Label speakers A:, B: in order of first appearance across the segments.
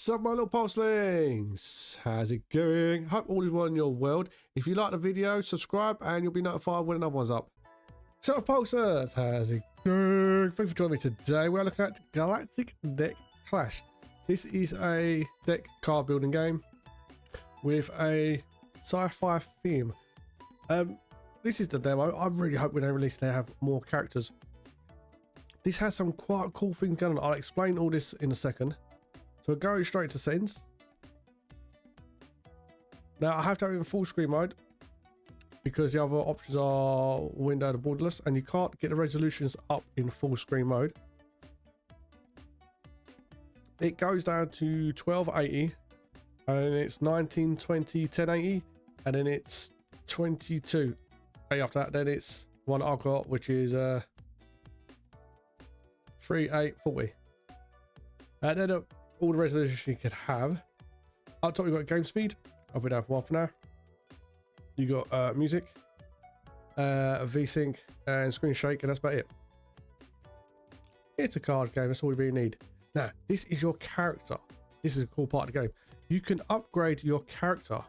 A: Sup my little pulselings, how's it going? Hope all is well in your world. If you like the video, subscribe and you'll be notified when another one's up. So pulsers, how's it going? Thanks for joining me today. We're looking at Galactic Deck Clash. This is a deck card building game with a sci-fi theme. This is the demo. I really hope when they release they have more characters. This has some quite cool things going on. I'll explain all this in a second. So go straight to settings. Now I have to have it in full screen mode because the other options are windowed and borderless, and you can't get the resolutions up in full screen mode. It goes down to 1280, and then it's 1920 1080, and then it's 22. After that, then it's one I've got, which is 3840. And then all the resolution you could have. Up top, you've got game speed. I'll be down for one for now. You got music, VSync, and screen shake, and that's about it. It's a card game. That's all you really need. Now, this is your character. This is a cool part of the game. You can upgrade your character.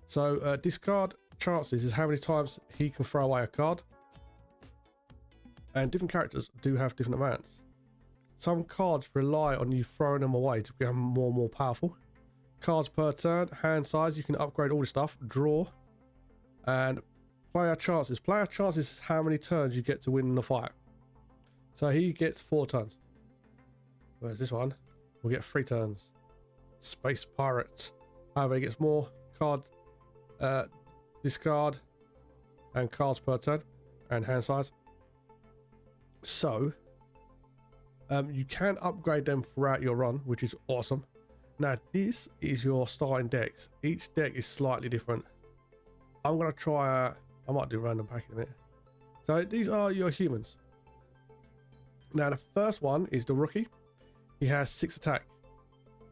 A: So discard chances is how many times he can throw away a card. And different characters do have different amounts. Some cards rely on you throwing them away to become more and more powerful. Cards per turn, hand size, you can upgrade all this stuff. Draw, and player chances. Player chances is how many turns you get to win in the fight. So he gets 4 turns. Whereas this one will get 3 turns. Space Pirates. However, he gets more card discard and cards per turn and hand size. So you can upgrade them throughout your run, which is awesome. Now this is your starting decks. Each deck is slightly different. I'm gonna try I might do random pack in a minute. So these are your humans. Now the first one is the rookie. He has 6 attack.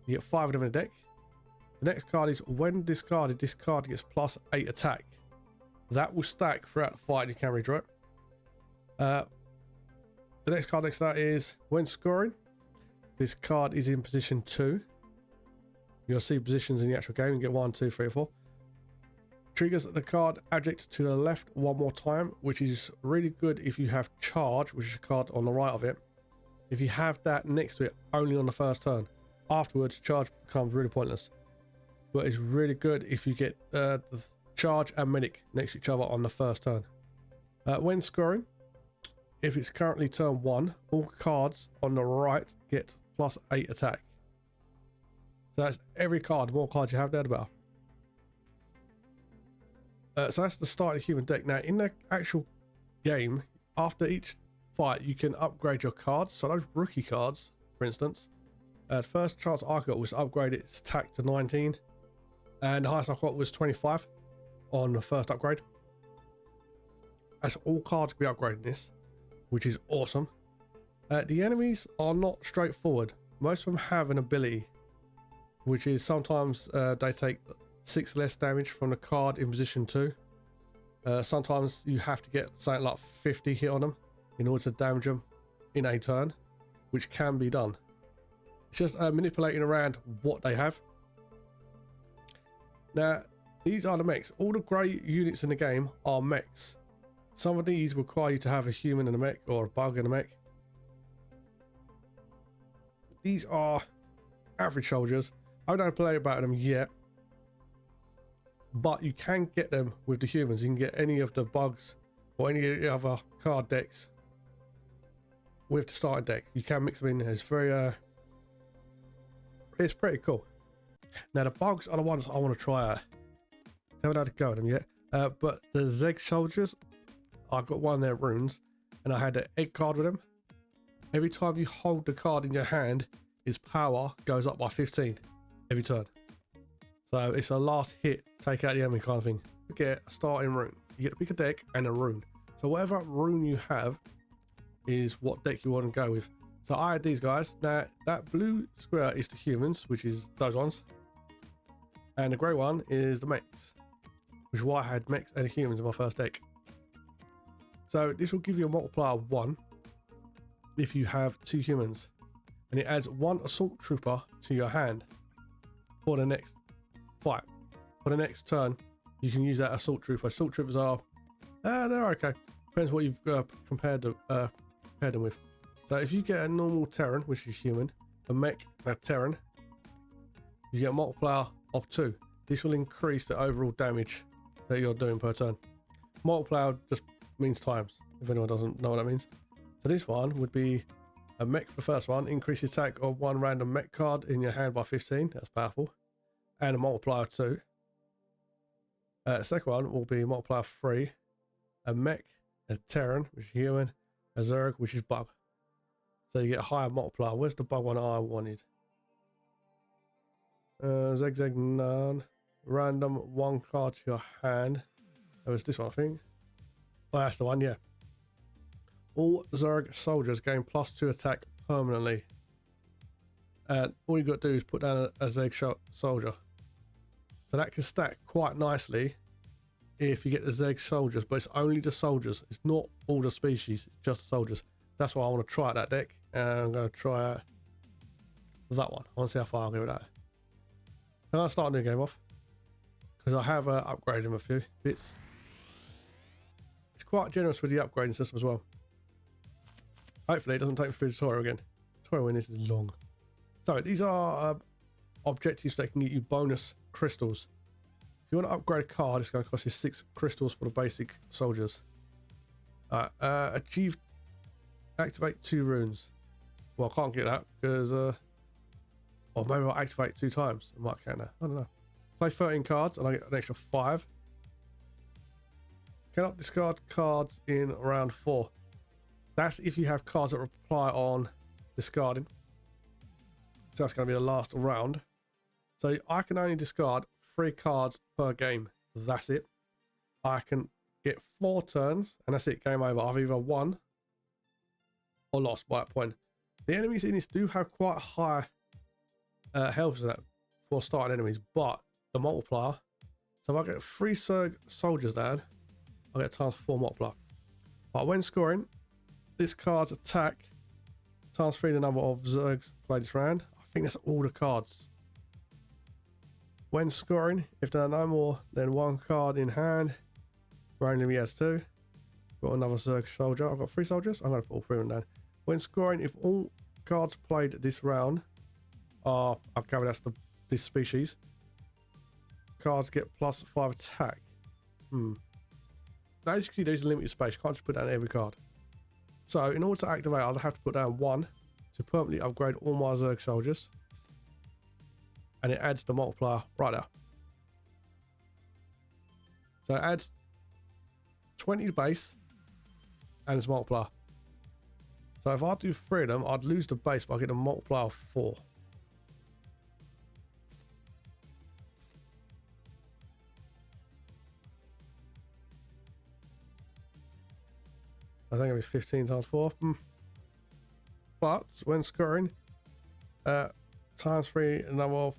A: You get 5 of them in a deck. The next card is when discarded, this card gets +8 attack. That will stack throughout the fight and you can redraw it. The next card next to that is when scoring. This card is in position 2. You'll see positions in the actual game. You get 1, 2, 3, 4. Triggers the card adject to the left one more time, which is really good if you have charge, which is a card on the right of it. If you have that next to it only on the first turn. Afterwards, charge becomes really pointless. But it's really good if you get the charge and medic next to each other on the first turn. When scoring, if it's currently turn 1, all cards on the right get +8 attack. So that's every card. The more cards you have there, the better. So that's the starting human deck. Now in the actual game, after each fight, you can upgrade your cards. So those rookie cards, for instance, the first chance I got was to upgrade its attack to 19, and the highest I got was 25 on the first upgrade. That's all cards can be upgraded in this, which is awesome. The enemies are not straightforward. Most of them have an ability, which is sometimes they take 6 less damage from the card in position 2. Sometimes you have to get something like 50 hit on them in order to damage them in a turn, which can be done. It's just manipulating around what they have. Now, these are the mechs. All the grey units in the game are mechs. Some of these require you to have a human in a mech or a bug in a mech. These are average soldiers. I don't play about them yet, but you can get them with the humans. You can get any of the bugs or any of the other card decks with the starting deck. You can mix them in. It's very it's pretty cool. Now the bugs are the ones I want to try out. Haven't had a go at them yet, but the Zeg soldiers, I got one of their runes, and I had an egg card with them. Every time you hold the card in your hand, his power goes up by 15 every turn. So it's a last hit, take out the enemy kind of thing. You get a starting rune. You get to pick a deck and a rune. So whatever rune you have is what deck you want to go with. So I had these guys. Now that blue square is the humans, which is those ones. And the grey one is the mechs, which is why I had mechs and humans in my first deck. So this will give you a multiplier of 1 if you have 2 humans. and it adds 1 assault trooper to your hand for the next fight. For the next turn, you can use that assault trooper. Assault troopers are, they're okay. Depends what you've compared them with. So if you get a normal Terran, which is human, a mech, and a Terran, you get a multiplier of 2. This will increase the overall damage that you're doing per turn. Multiplier just means times, if anyone doesn't know what that means. So this one would be a mech, the first one, increase the attack of 1 random mech card in your hand by 15. That's powerful. And a multiplier of 2. Second one will be multiplier 3. A mech, a Terran, which is human, a Zerg, which is bug. So you get a higher multiplier. Where's the bug one I wanted? Zeg none. Random 1 card to your hand. That was this one, I think. Oh, that's the one, yeah. All Zerg soldiers gain +2 attack permanently. And all you got to do is put down a Zeg soldier. So that can stack quite nicely if you get the Zeg soldiers, but it's only the soldiers. It's not all the species, it's just the soldiers. That's why I want to try out that deck. And I'm going to try out that one. I want to see how far I'll go with that. I'm going to start a new game off, because I have upgraded them a few bits. It's quite generous with the upgrading system as well. Hopefully it doesn't take me through the tutorial again. Tutorial when this is long. So these are objectives that can get you bonus crystals. If you want to upgrade a card, it's going to cost you 6 crystals for the basic soldiers. Achieve, activate 2 runes. Well, I can't get that because, or maybe I'll activate 2 times. I might count that. I don't know. Play 13 cards and I get an extra 5. Cannot discard cards in round 4. That's if you have cards that reply on discarding. So that's going to be the last round. So I can only discard 3 cards per game. That's it. I can get 4 turns and that's it. Game over. I've either won or lost by that point. The enemies in this do have quite high health in that for starting enemies, but the multiplier. So if I get 3 Zerg soldiers down, I get ×4 multiplier. But when scoring, this card's attack ×3 the number of Zergs played this round. I think that's all the cards. When scoring, if there are no more than 1 card in hand, randomly has 2. Got another Zerg soldier. I've got 3 soldiers. I'm going to put all 3 of them down. When scoring, if all cards played this round are, okay, that's this species, cards get +5 attack. Now, as you can see, there's a limited space. You can't just put down every card. So in order to activate, I'll have to put down 1 to permanently upgrade all my Zerg soldiers. And it adds the multiplier right there. So it adds 20 to base and its multiplier. So if I do 3 of them, I'd lose the base, but I get a multiplier of 4. I think it'll be 15 ×4. But when scoring, ×3 the number of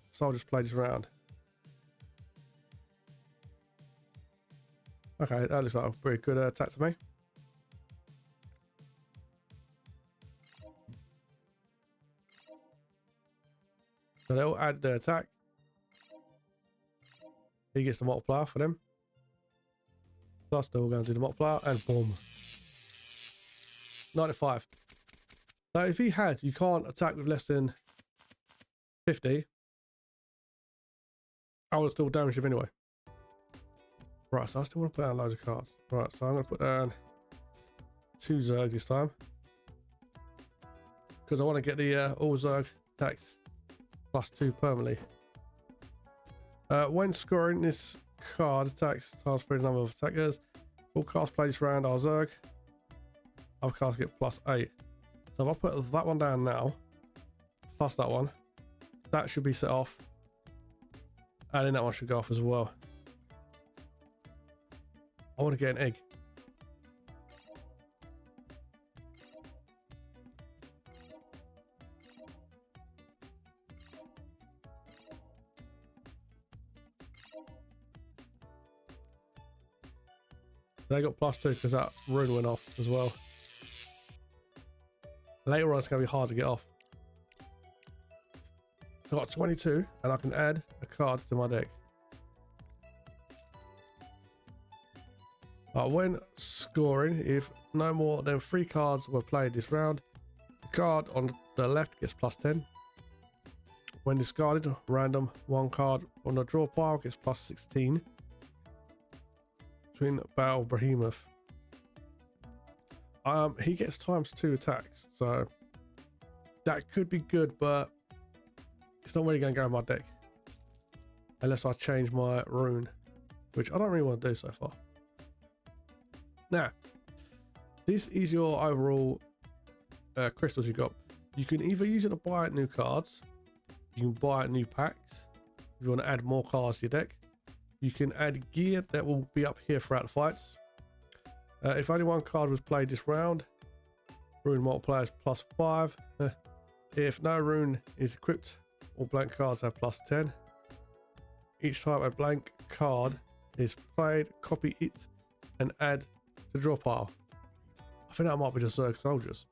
A: soldiers played this round. Okay, that looks like a pretty good attack to me. So they'll add their attack. He gets the multiplier for them. Plus they're all going to do the multiplier and boom. 95. So if he had, you can't attack with less than 50. I would still damage him anyway. Right, so I still want to put down loads of cards. Right, so I'm going to put down 2 Zerg this time. Because I want to get the all Zerg attacks +2 permanently. When scoring, this card attacks ×3 the number of attackers. All cards played this round are Zerg. Other cards get +8. So if I put that one down now, plus that one, that should be set off. And then that one should go off as well. I want to get an egg. They got +2 because that rune went off as well. Later on, it's going to be hard to get off. So I've got 22, and I can add a card to my deck. When scoring, if no more than 3 cards were played this round, the card on the left gets +10. When discarded, random 1 card on the draw pile gets +16. Twin Battle Behemoth. He gets ×2 attacks, so that could be good, but it's not really going to go in my deck unless I change my rune, which I don't really want to do so far. Now, this is your overall crystals you got. You can either use it to buy new cards, you can buy new packs if you want to add more cards to your deck. You can add gear that will be up here throughout the fights. If only 1 card was played this round, rune multiplier is +5. If no rune is equipped, all blank cards have +10. Each time a blank card is played, copy it and add to the draw pile. I think that might be just Zerg soldiers,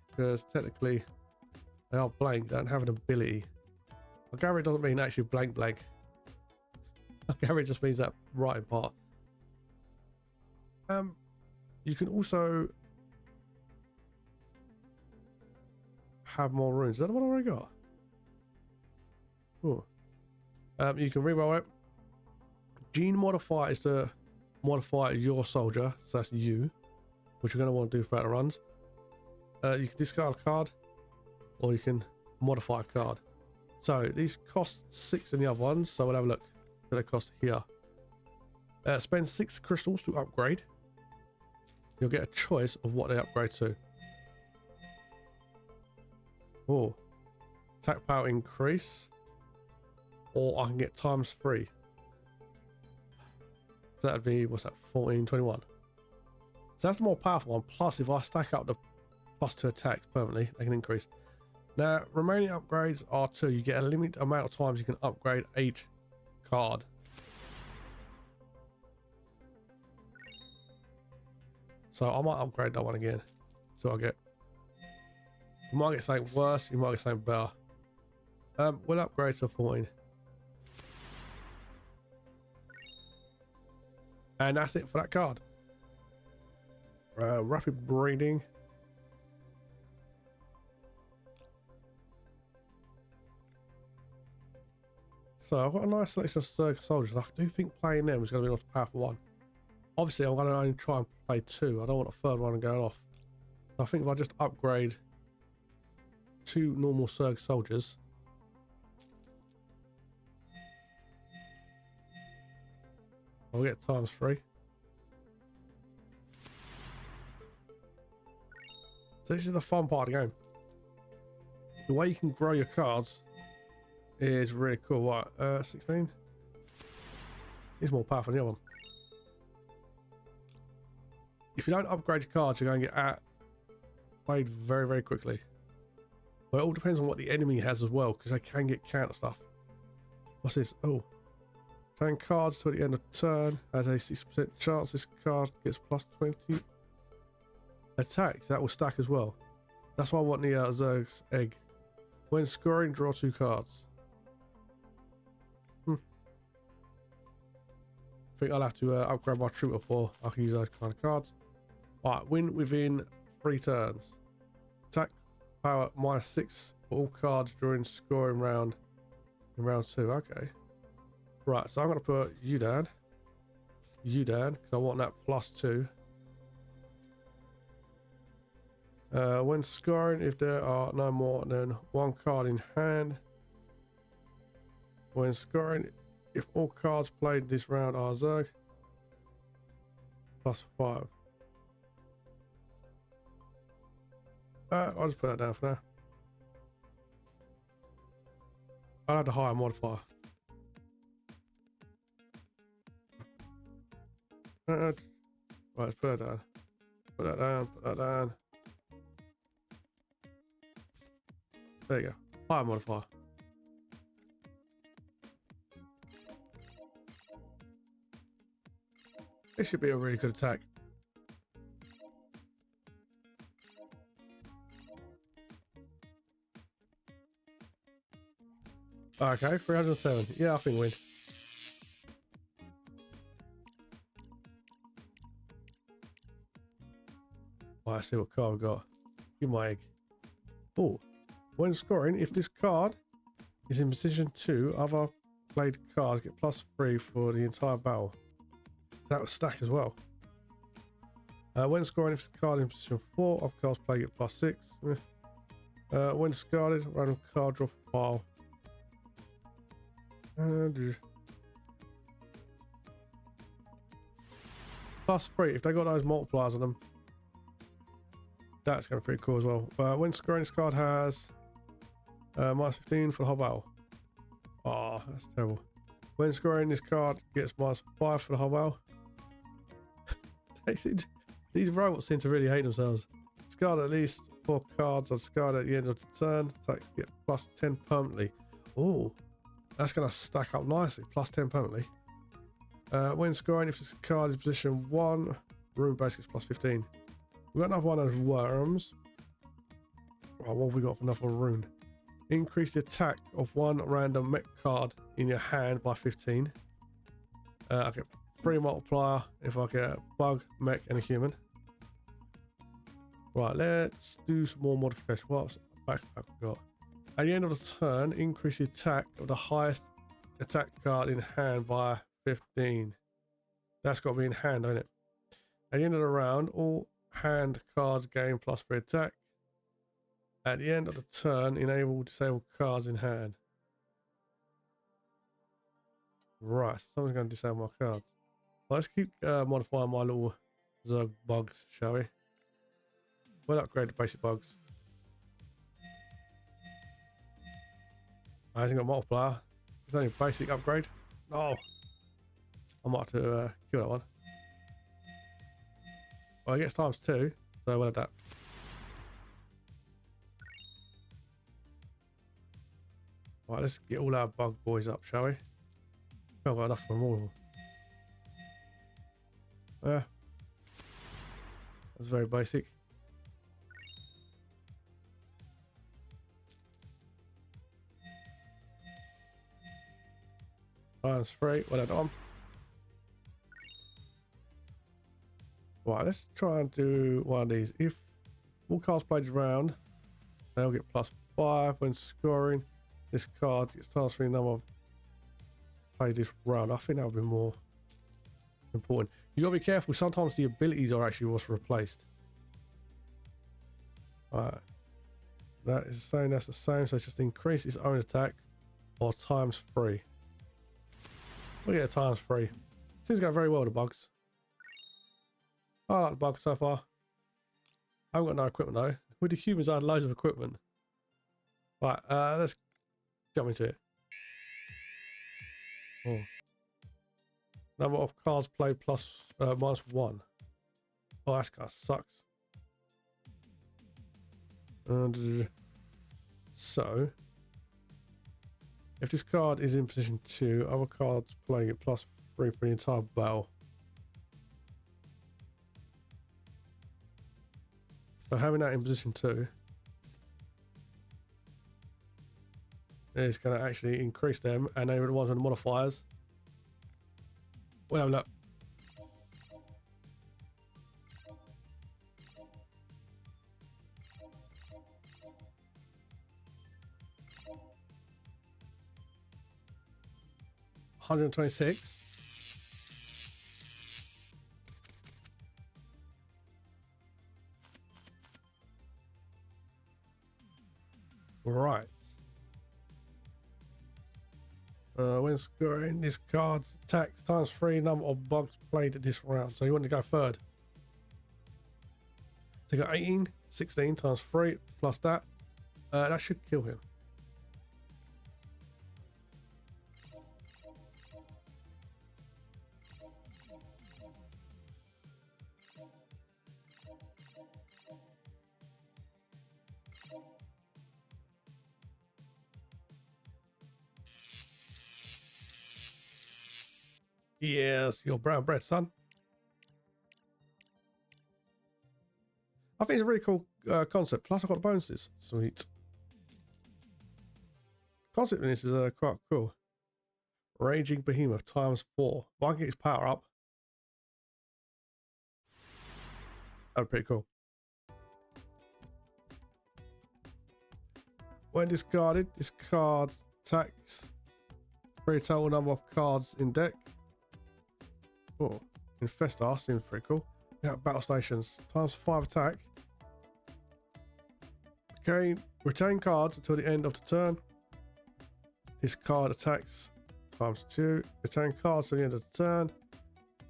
A: because technically they are blank, they don't have an ability. I gather it doesn't mean actually blank. I gather it just means that writing part. You can also have more runes. Is that the one I already got? Cool. You can reroll it. Gene modifier is to modify your soldier, so that's you, which you're going to want to do throughout the runs. You can discard a card, or you can modify a card. So these cost 6 in the other ones, so we'll have a look what they cost here. Spend 6 crystals to upgrade. You'll get a choice of what they upgrade to. Oh, attack power increase, or I can get ×3. So that'd be, what's that, 14, 21. So that's the more powerful one. Plus, if I stack up the +2 attacks permanently, they can increase. Now, remaining upgrades are 2. You get a limited amount of times you can upgrade each card. So I might upgrade that one again. So I get, you might get something worse, you might get something better. We'll upgrade to 14. And that's it for that card. Rapid breeding. So I've got a nice selection of Zerg soldiers. I do think playing them is going to be the most powerful one. Obviously, I'm going to only try and play 2. I don't want a third one going off. So I think if I just upgrade 2 normal Zerg soldiers, I'll get ×3. So this is the fun part of the game. The way you can grow your cards is really cool. What, 16? It's more powerful than the other one. If you don't upgrade your cards, you're going to get played very, very quickly. But it all depends on what the enemy has as well, because they can get counter stuff. What's this? Oh. Playing cards till the end of turn has a 6% chance this card gets +20 attacks. That will stack as well. That's why I want the Zerg's egg. When scoring, draw 2 cards. I think I'll have to upgrade my trooper before I can use those kind of cards. Alright, win within 3 turns. Attack power -6 for all cards during scoring round in round 2. Okay. Right, so I'm going to put you down, because I want that +2. When scoring, if there are no more than 1 card in hand. When scoring, if all cards played this round are Zerg, +5. I'll just put that down for now. I'll have the higher modifier. Right, let's put that down. Put that down, put that down. There you go. Higher modifier. This should be a really good attack. Okay, 307. Yeah, I think win. Right, let's see what card we got. Give my egg. Oh, when scoring, if this card is in position 2, other played cards get +3 for the entire battle. That would stack as well. When scoring, if the card is in position 4, other cards played get +6. When discarded, random card draw from pile. +3 if they got those multipliers on them. That's going to be pretty cool as well. When scoring, this card has -15 for the whole battle. Oh, that's terrible. When scoring, this card gets -5 for the whole battle. These robots seem to really hate themselves. Discard at least 4 cards. Are discarded at the end of the turn. Attacks get +10 permanently. Oh, that's going to stack up nicely. +10 permanently. When scoring, if this card is position 1, room base gets +15. We've got another one of those worms. Oh, what have we got for another rune? Increase the attack of one random mech card in your hand by 15. I get 3 multiplier if I get a bug, mech, and a human. Right, let's do some more modification. What's backpack we got? At the end of the turn, increase the attack of the highest attack card in hand by 15. That's got to be in hand, ain't it? At the end of the round, all hand cards gain +3 attack. At the end of the turn, enable disable cards in hand. Right, so someone's going to disable my cards. Well, let's keep modifying my little Zerg bugs, shall we? We'll upgrade the basic bugs. I hasn't got multiplier. It's only a basic upgrade. Oh, I might have to kill that one. Well, it gets ×2, so we'll have that. Right, let's get all our bug boys up, shall we? I've got enough for them all. Yeah. That's very basic. -3, well done. Right, let's try and do one of these. If all cards played around, they'll get +5 when scoring. This card gets ×3 number of played this round. I think that would be more important. You gotta be careful. Sometimes the abilities are actually what's replaced. Alright, that is saying that's the same. So just increase its own attack or ×3. We'll get a ×3. Seems to go very well, the bugs. I like the bugs so far. I haven't got no equipment though. With the humans, I had loads of equipment. Right, let's jump into it. Oh. Number of cards played -1. Oh, that kind of sucks. And so, if this card is in position 2, other cards playing it +3 for the entire battle. So having that in position 2 is going to actually increase them, and they were the ones with the modifiers. Well, look. $126. Right. When scoring, this card's attack ×3 number of bugs played at this round. So you want to go third. So you got 18, 16 ×3 plus that. That should kill him. Yes, your brown bread, son. I think it's a really cool concept. Plus, I got the bonuses. Sweet. concept in this is quite cool. Raging Behemoth ×4. If I can get his power up, that'd be pretty cool. When discarded, this card attacks free total number of cards in deck. Oh, Infestar seems pretty cool. Yeah, battle stations ×5 attack. Okay, retain cards until the end of the turn. This card attacks ×2. Retain cards to the end of the turn.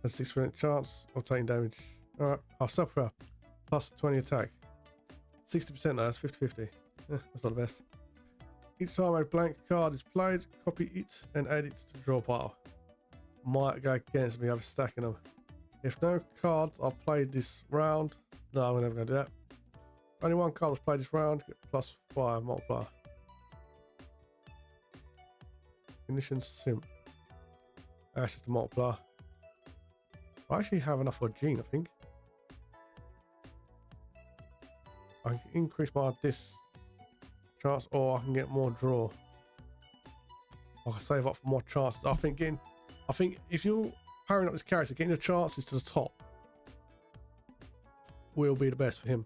A: Has 6% chance of taking damage. Alright, I'll suffer +20 attack. 60% though, that's 50-50. That's not the best. Each time a blank card is played, copy it and add it to the draw pile. Might go against me, I'm stacking them. If no cards are played this round, no, I'm never going to do that. Only one card was played this round, get +5 multiplier. Ignition Simp. That's just a multiplier. I actually have enough for a Gene, I think. I can increase my this chance, or I can get more draw. I can save up for more chances. I think if you're powering up this character, getting the chances to the top will be the best for him.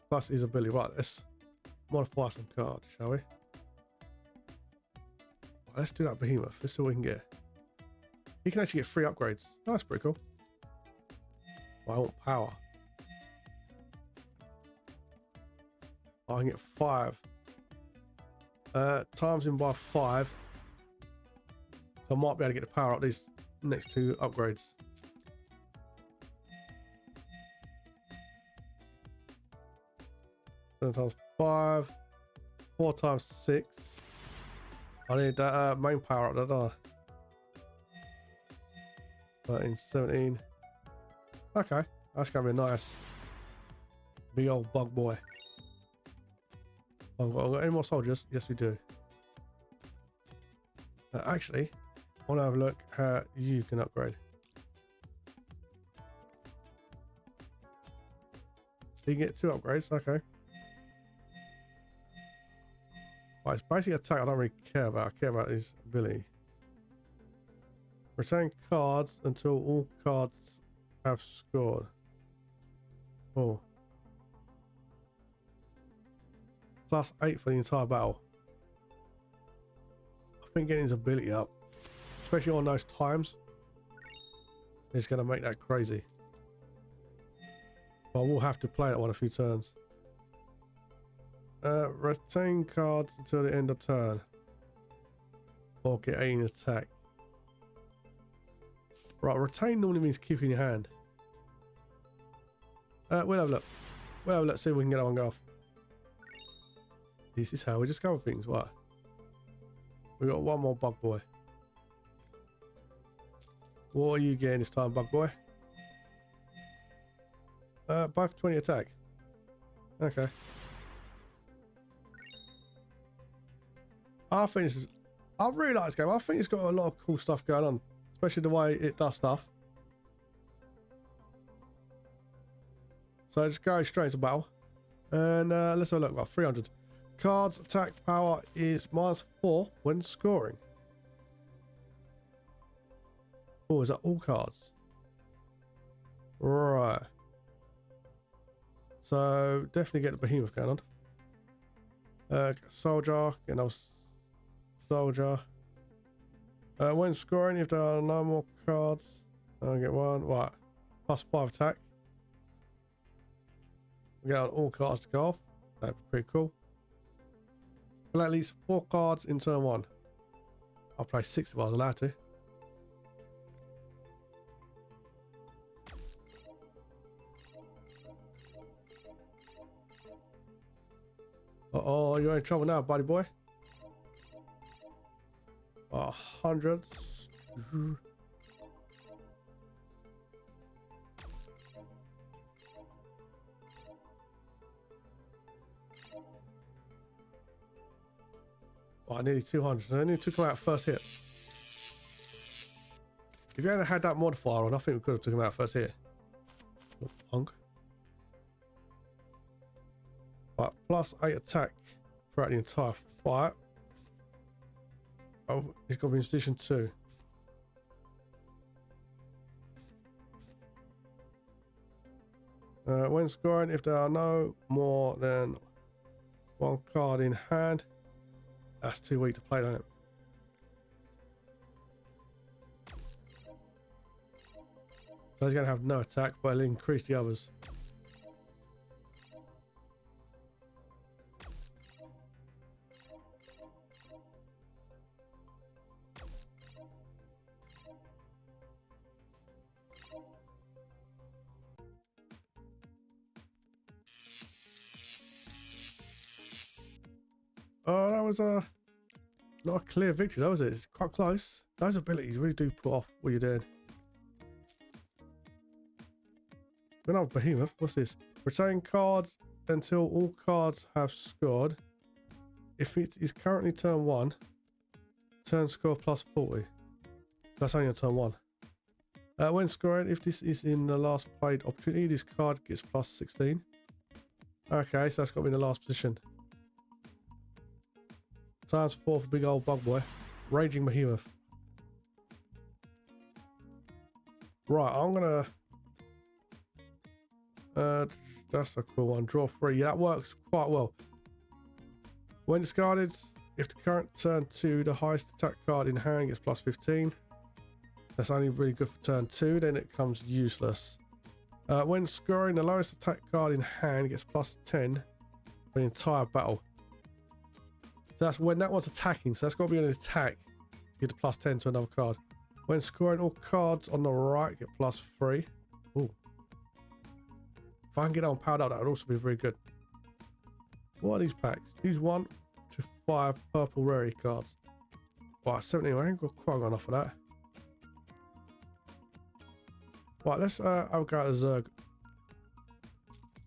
A: Plus his ability. Right, let's modify some cards, shall we? Right, let's do that Behemoth. Let's see what we can get. He can actually get 3 upgrades. Oh, that's pretty cool. Well, I want power. I can get 5. Times him by 5. So I might be able to get the power up these next 2 upgrades. Times 5. 4 times 6. I need that main power up, don't I? 13, 17. Okay, that's gonna be nice. Big old bug boy. I've got any more soldiers? Yes, we do. Actually, I want to have a look how you can upgrade. You can get 2 upgrades, okay. Right, it's basic attack I don't really care about. I care about his ability. Retain cards until all cards have scored. Oh. +8 for the entire battle. I think getting his ability up, especially on those times, is going to make that crazy. But we'll have to play that one a few turns. Retain cards until the end of turn. Or get 18 attack. Right, retain normally means keep in your hand. We'll have a look. Let's see if we can get that one go off. This is how we discover things. Right. We got one more bug boy. What are you getting this time, bug boy? Both 20 attack. Okay. I think this is. I really like this game. I think it's got a lot of cool stuff going on, especially the way it does stuff. So just go straight into battle, and let's have a look. We've got 300 cards. Attack power is -4 when scoring. Oh, is that all cards? Right. So definitely get the Behemoth going on. Soldier, get another soldier. When scoring, if there are no more cards, I'll get 1. Right. +5 attack. We get on all cards to go off. That'd be pretty cool. Play at least 4 cards in turn 1. I'll play 6 if I was allowed to. Uh-oh, you're in trouble now, buddy boy. 100. Oh, nearly 200. So I only took him out first hit. If you hadn't had that modifier on, I think we could have took him out first hit. Little punk. Right, +8 attack throughout the entire fight. Oh, he's got to be in position 2. When scoring, if there are no more than 1 card in hand, that's too weak to play, don't it? So he's going to have no attack, but it'll increase the others. Oh, that was not a clear victory, though, was it? It's quite close. Those abilities really do put off what you're doing. When I'm Behemoth, what's this? Retain cards until all cards have scored. If it is currently turn 1, turn score plus 40. That's only on turn 1. When scoring, if this is in the last played opportunity, this card gets plus 16. Okay, so that's got to be in the last position. Times 4 for big old bug boy. Raging Behemoth. Right, I'm gonna... that's a cool one. Draw 3. Yeah, that works quite well. When discarded, if the current turn 2, the highest attack card in hand gets plus 15. That's only really good for turn 2, then it becomes useless. When scoring, the lowest attack card in hand gets plus 10 for the entire battle. So that's when that one's attacking, so that's got to be an attack to get the plus 10 to another card. When scoring, all cards on the right get plus 3. Ooh. If I can get that one powered up, that would also be very good. What are these packs? Use 1 to 5 purple rarity cards. Right, 17. I ain't got quite enough for that. Right, let's have a go at the Zerg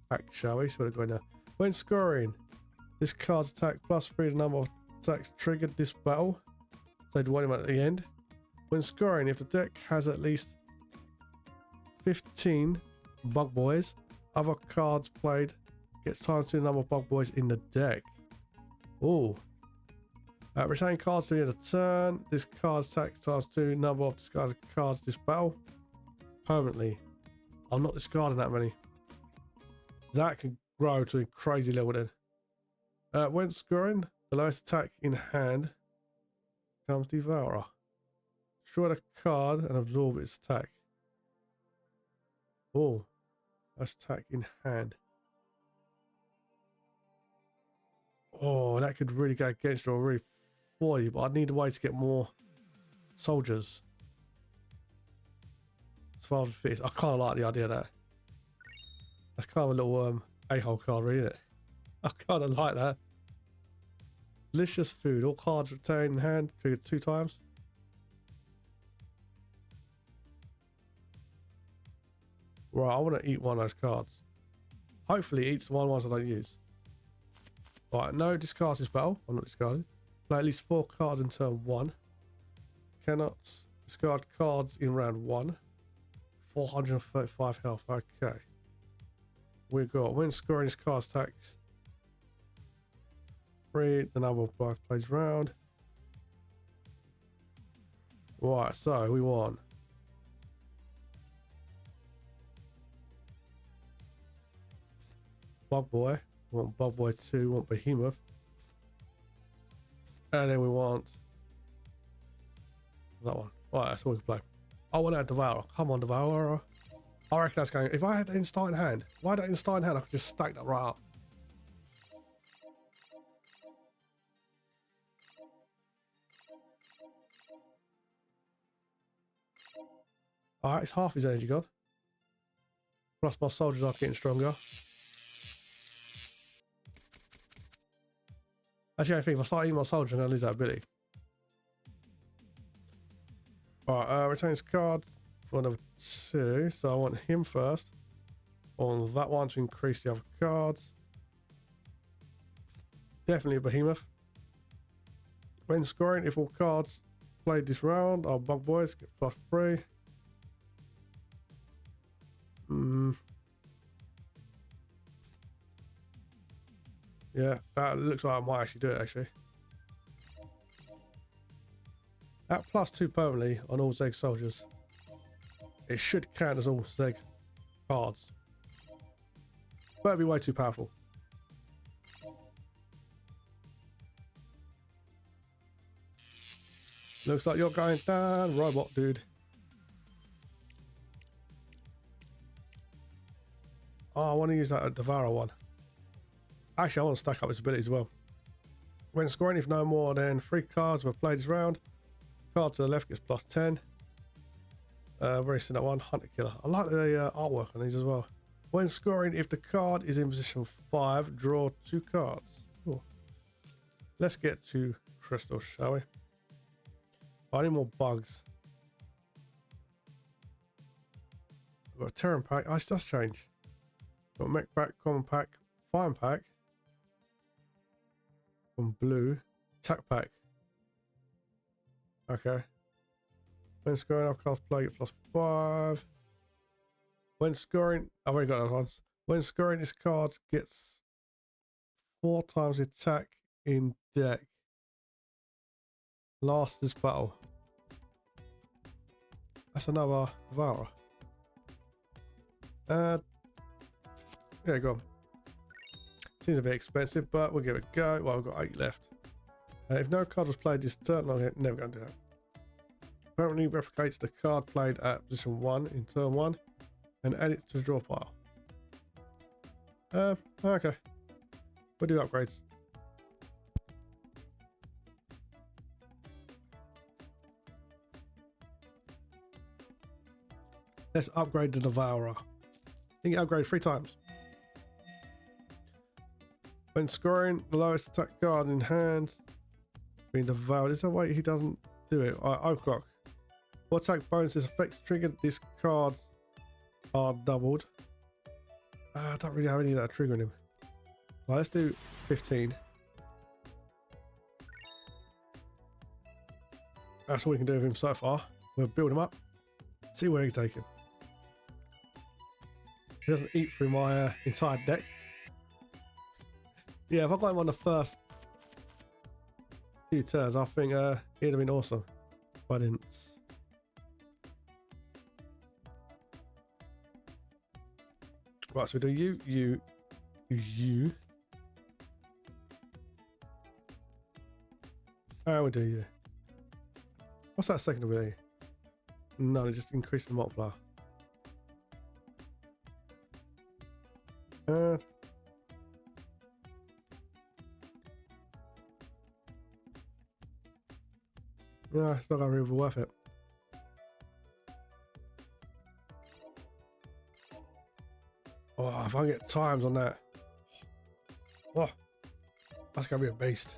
A: pack, shall we? So we're going now. When scoring, this card's attack plus 3 the number of attacks triggered this battle. So I'd want him at the end. When scoring, if the deck has at least 15 bug boys, other cards played gets times 2 the number of bug boys in the deck. Oh. Retain cards to the end of the turn. This card's attack times 2 number of discarded cards this battle. Permanently. I'm not discarding that many. That could grow to a crazy level then. When scoring, the lowest attack in hand becomes Devourer. Destroy the card and absorb its attack. Oh, lowest attack in hand. Oh, that could really go against you or really for you, but I'd need a way to get more soldiers. Survival of the fittest. I kind of like the idea of that. That's kind of a little a-hole card, really, isn't it? I kind of like that. Delicious food. All cards retained in hand. Triggered 2 times. Right, I want to eat one of those cards. Hopefully it eats the ones I don't use. Right, no discards this battle. I'm not discarding. Play at least 4 cards in turn 1. Cannot discard cards in round 1. 435 health. Okay. We've got when scoring this card's attacks. Read the number of life plays round. Right, so we want Bug Boy. We want Bug Boy 2. We want Behemoth. And then we want that one. Right, that's all we can play. I want that Devourer. Come on, Devourer. I reckon that's going. If I had it in starting hand, if I had it in starting hand, I could just stack that right up. Alright, it's half his energy gone. Plus my soldiers are getting stronger. Actually, I think if I start eating my soldiers, I'm going to lose that ability. Alright, retains card for number 2. So I want him first. On that one to increase the other cards. Definitely a Behemoth. When scoring, if all cards played this round are Bug Boys, get plus 3. Yeah, that looks like I might actually do it, actually. At +2 permanently on all Zeg soldiers. It should count as all Zeg cards. But it'd be way too powerful. Looks like you're going down, robot dude. Oh, I want to use that Devourer one. Actually, I want to stack up his ability as well. When scoring, if no more than 3 cards were played this round, card to the left gets +10. Very similar one, Hunter Killer. I like the artwork on these as well. When scoring, if the card is in position 5, draw 2 cards. Cool. Let's get to Crystal, shall we? I need more bugs. I've got a Terran pack. Oh, it does change. Got Mech pack, Common pack, Fine pack. From blue. Attack pack. Okay. When scoring, I'll cast Plague at +5. When scoring, I've already got those ones. When scoring, this card gets 4 times the attack in deck. Last this battle. That's another Devourer. Yeah, go on. Seems a bit expensive, but we'll give it a go. Well, I've got 8 left. If no card was played this turn, I'm never going to do that. Apparently replicates the card played at position 1 in turn 1 and add it to the draw pile. Okay. We'll do upgrades. Let's upgrade the Devourer. I think it upgrades 3 times. When scoring, the lowest attack card in hand being devoured. Is there a way he doesn't do it? O'clock. What attack bonuses effects triggered? These cards are doubled. I don't really have any that are triggering him. Right, let's do 15. That's all we can do with him so far. We'll build him up. See where he can take him. He doesn't eat through my entire deck. Yeah, if I got him on the first few turns, I think he'd have been awesome. But I didn't. Right, so we do you. And we do you. What's that second ability? No, it just increased the multiplier. No, it's not going to be worth it. Oh, if I can get times on that. Oh, that's going to be a beast.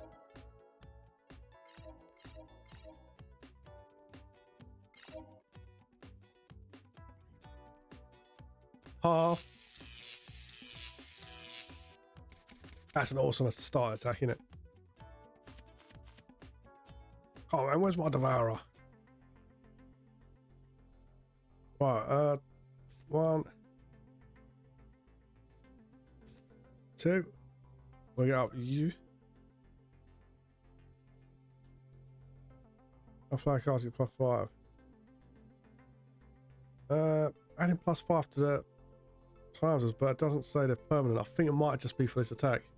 A: Half. That's an awesome start attack, isn't it? Oh man, where's my Devourer? Right, 1, 2. We'll get up you. I fly cards get +5. Adding +5 to the times, but it doesn't say they're permanent. I think it might just be for this attack.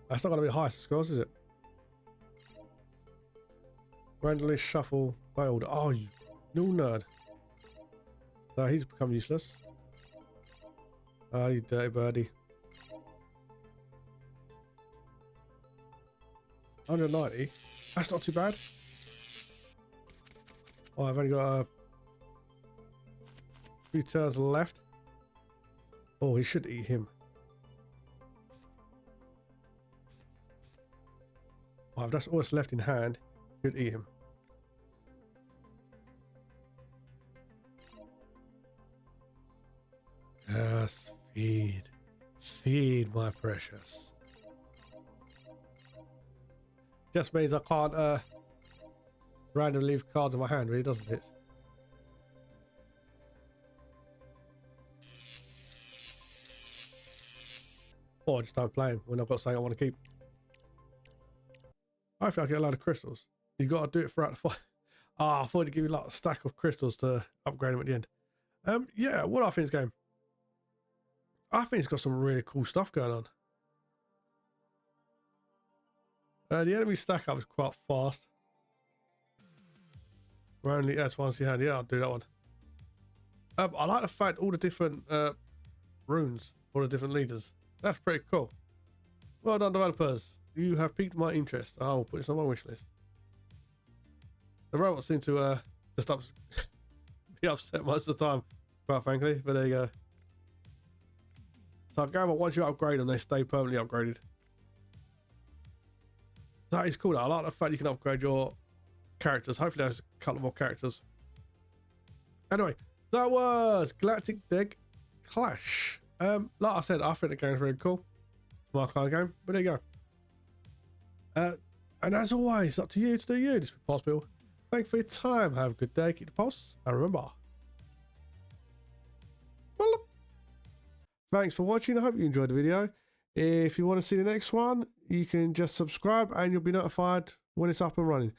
A: That's not going to be the highest scores, is it? Randomly shuffle by order. Oh, you nerd. So he's become useless. Oh, you dirty birdie. 190. That's not too bad. Oh, I've only got a few turns left. Oh, he should eat him. Oh, if that's all that's left in hand, should eat him. Yes, feed. Feed, my precious. Just means I can't randomly leave cards in my hand, really, doesn't it? Or I just don't play them when I've got something I want to keep. Hopefully I get a load of crystals. You got to do it throughout the fight. I thought it'd give you like a stack of crystals to upgrade them at the end. Yeah, what I think is game. I think it's got some really cool stuff going on. The enemy stack up is quite fast. We're only S1 hand. Yeah, I'll do that one. I like the fact all the different runes, all the different leaders. That's pretty cool. Well done, developers. You have piqued my interest. I'll put this on my wish list. The robots seem to just be upset most of the time, quite frankly, but there you go. So Gamma, once you upgrade them, they stay permanently upgraded. That is cool though. I like the fact you can upgrade your characters. Hopefully there's a couple more characters. Anyway, that was Galactic Deck Clash. Like I said, I think the game's really cool. It's my kind of game, but there you go. And as always, up to you to do you. This is Pulsebeetle. Thanks for your time. Have a good day. Keep the pulse. And remember. Thanks for watching. I hope you enjoyed the video. If you want to see the next one, you can just subscribe and you'll be notified when it's up and running.